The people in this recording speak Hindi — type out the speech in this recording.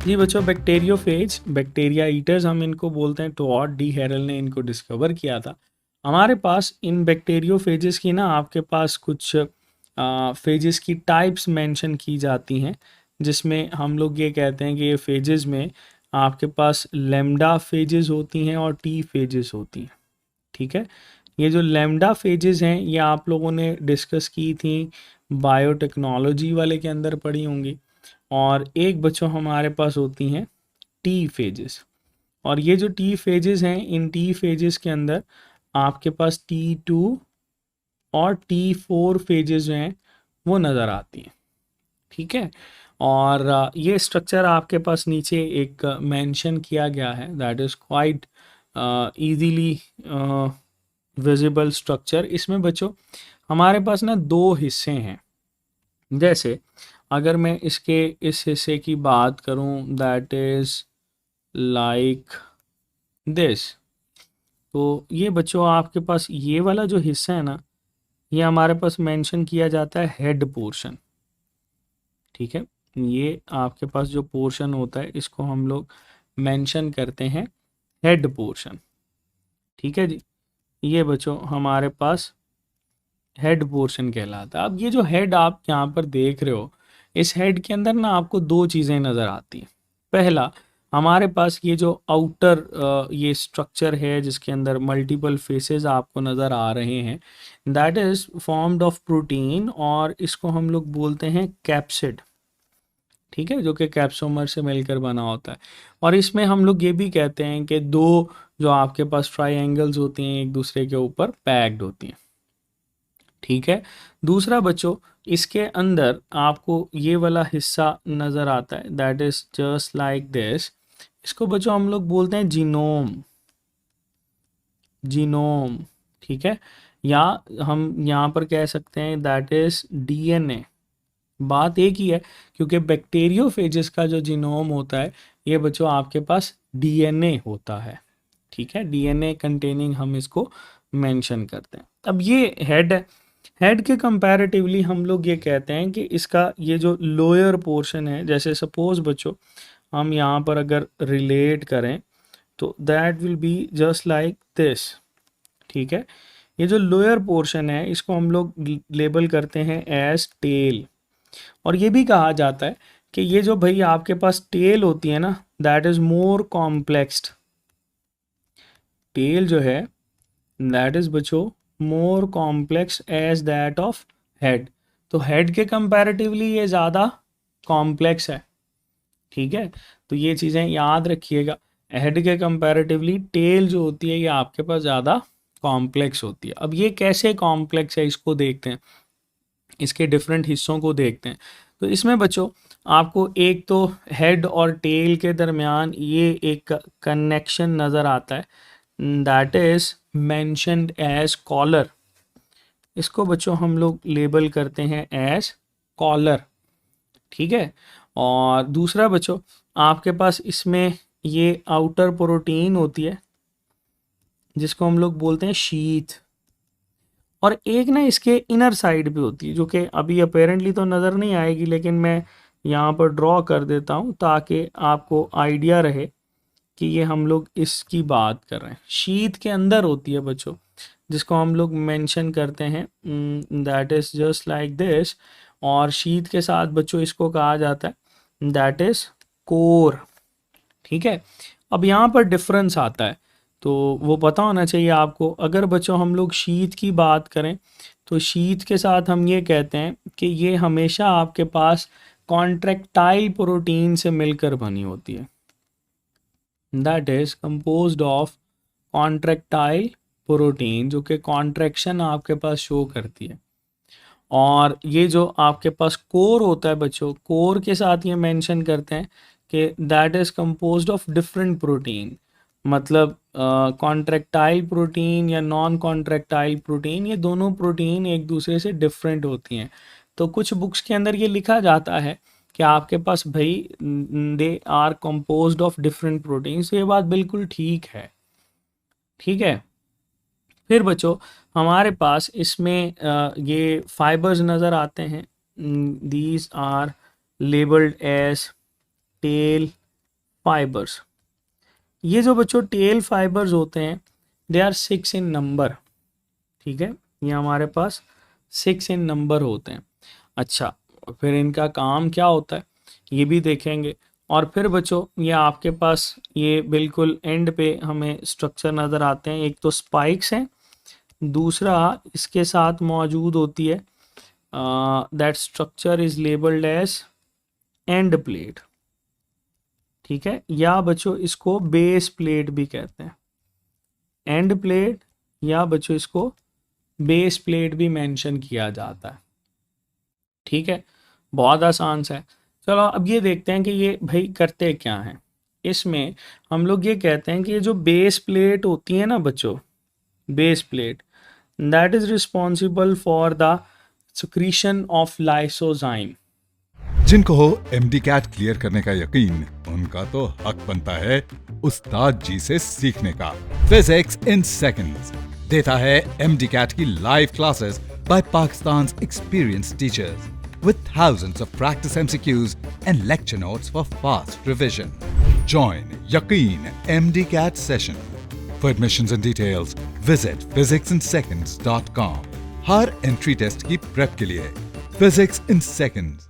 जी बच्चों, बैक्टीरियोफेज, बैक्टीरिया ईटर्स हम इनको बोलते हैं। टोवर्ड डी हैरल ने इनको डिस्कवर किया था। हमारे पास इन बैक्टीरियोफेजेस की ना आपके पास कुछ फेजेस की टाइप्स मेंशन की जाती हैं, जिसमें हम लोग ये कहते हैं कि ये फेजेस में आपके पास लैम्डा फेजेस होती हैं और टी फेजेस होती हैं। ठीक है, ये जो लैम्डा फेजेस हैं ये आप लोगों ने डिस्कस की थी, बायोटेक्नोलॉजी वाले के अंदर पढ़ी होंगी। और एक बच्चों हमारे पास होती हैं टी फेजेस। और ये जो टी फेजेस हैं, इन टी फेजेस के अंदर आपके पास T2 और T4 फेजेस जो हैं वो नज़र आती हैं। ठीक है, और ये स्ट्रक्चर आपके पास नीचे एक मेंशन किया गया है, that is quite easily visible structure. इसमें बच्चों हमारे पास ना दो हिस्से हैं। जैसे अगर मैं इसके इस हिस्से की बात करूं, दैट इज़ लाइक दिस, तो ये बच्चों आपके पास ये वाला जो हिस्सा है ना, ये हमारे पास मेंशन किया जाता है हेड पोर्शन। ठीक है, ये आपके पास जो पोर्शन होता है इसको हम लोग मेंशन करते हैं हेड पोर्शन। ठीक है जी, ये बच्चों हमारे पास हेड पोर्शन कहलाता है। अब ये जो हेड आप यहाँ पर देख रहे हो, इस हेड के अंदर ना आपको दो चीज़ें नज़र आती हैं। पहला, हमारे पास ये जो आउटर ये स्ट्रक्चर है जिसके अंदर मल्टीपल फेसेस आपको नज़र आ रहे हैं, that is formed of protein, और इसको हम लोग बोलते हैं कैप्सिड। ठीक है, जो कि कैप्सोमर से मिलकर बना होता है। और इसमें हम लोग ये भी कहते हैं कि दो जो आपके पास ट्राइंगल्स होती हैं एक दूसरे के ऊपर पैक्ड होती हैं। ठीक है, दूसरा बच्चों इसके अंदर आपको ये वाला हिस्सा नज़र आता है, that is just like this. इसको बच्चों हम लोग बोलते हैं जीनोम। जीनोम, ठीक है, या हम यहाँ पर कह सकते हैं दैट इज़ डीएनए। बात एक ही है, क्योंकि बैक्टीरियोफेजेस का जो जीनोम होता है ये बच्चों आपके पास डीएनए होता है। ठीक है, डीएनए कंटेनिंग हम इसको मेंशन करते हैं। अब ये हेड है, हेड के कंपैरेटिवली हम लोग ये कहते हैं कि इसका ये जो लोअर पोर्शन है, जैसे सपोज बच्चों हम यहाँ पर अगर रिलेट करें तो that will be just like this. ठीक है, ये जो लोअर पोर्शन है इसको हम लोग लेबल करते हैं एज टेल। और ये भी कहा जाता है कि ये जो भाई आपके पास टेल होती है ना, that is more complexed. Tail जो है दैट इज बच्चों more complex as that of head. तो हेड के कंपैरेटिवली ये ज़्यादा कॉम्प्लेक्स है। ठीक है, तो ये चीज़ें याद रखिएगा, हेड के कंपैरेटिवली टेल जो होती है ये आपके पास ज़्यादा कॉम्प्लेक्स होती है। अब ये कैसे कॉम्प्लेक्स है इसको देखते हैं, इसके डिफरेंट हिस्सों को देखते हैं। तो इसमें बच्चों आपको एक तो हेड और टेल के दरमियान ये एक कनेक्शन नज़र आता है, that is mentioned as collar. इसको बच्चों हम लोग लेबल करते हैं एज कॉलर। ठीक है, और दूसरा बच्चों आपके पास इसमें ये आउटर प्रोटीन होती है जिसको हम लोग बोलते हैं शीथ। और एक ना इसके इनर साइड भी होती है जो कि अभी अपेरेंटली तो नज़र नहीं आएगी, लेकिन मैं यहाँ पर ड्रॉ कर देता हूँ ताकि आपको आइडिया रहे कि ये हम लोग इसकी बात कर रहे हैं। शीत के अंदर होती है बच्चों, जिसको हम लोग मेंशन करते हैं that is just like this. और शीत के साथ बच्चों इसको कहा जाता है दैट इज़ कोर। ठीक है, अब यहाँ पर डिफरेंस आता है तो वो पता होना चाहिए आपको। अगर बच्चों हम लोग शीत की बात करें तो शीत के साथ हम ये कहते हैं कि ये हमेशा आपके पास कॉन्ट्रैक्टाइल प्रोटीन से मिलकर बनी होती है, that is composed of contractile protein, जो कि कॉन्ट्रैक्शन आपके पास शो करती है। और ये जो आपके पास कोर होता है बच्चों, कोर के साथ ये मेंशन करते हैं कि that is composed of different protein. मतलब कॉन्ट्रैक्टाइल प्रोटीन या नॉन कॉन्ट्रैक्टाइल प्रोटीन, ये दोनों प्रोटीन एक दूसरे से डिफरेंट होती हैं। तो कुछ बुक्स के अंदर ये लिखा जाता है कि आपके पास भाई they are composed of different proteins, ये बात बिल्कुल ठीक है। ठीक है, फिर बच्चों हमारे पास इसमें ये फाइबर्स नज़र आते हैं, these are labeled as tail fibers. ये जो बच्चों टेल फाइबर्स होते हैं दे आर 6 इन नंबर, ठीक है, ये हमारे पास 6 इन नंबर होते हैं। अच्छा, फिर इनका काम क्या होता है ये भी देखेंगे। और फिर बच्चों ये आपके पास ये बिल्कुल एंड पे हमें स्ट्रक्चर नज़र आते हैं। एक तो स्पाइक्स हैं, दूसरा इसके साथ मौजूद होती है that structure is labelled as end plate, ठीक है, या बच्चों इसको बेस प्लेट भी कहते हैं। एंड प्लेट या बच्चों इसको बेस प्लेट भी मेंशन किया जाता है, ठीक है, बहुत आसान सा है। चलो अब ये देखते हैं कि ये भाई करते क्या हैं। इसमें हम लोग ये कहते हैं कि ये जो बेस प्लेट होती है ना बच्चों, base plate that is responsible for the secretion of lysozyme. जिनको हो एमडी कैट क्लियर करने का यकीन, उनका तो हक बनता है उस्ताद जी से सीखने का। फिजिक्स इन सेकंड्स देता है एमडी कैट की live classes bye Pakistan experienced teachers with thousands of practice MCQs and lecture notes for fast revision. Join Yaqeen MDCAT session. For admissions and details, visit physicsinseconds.com. हर एंट्री टेस्ट की प्रेप के लिए Physics in Seconds.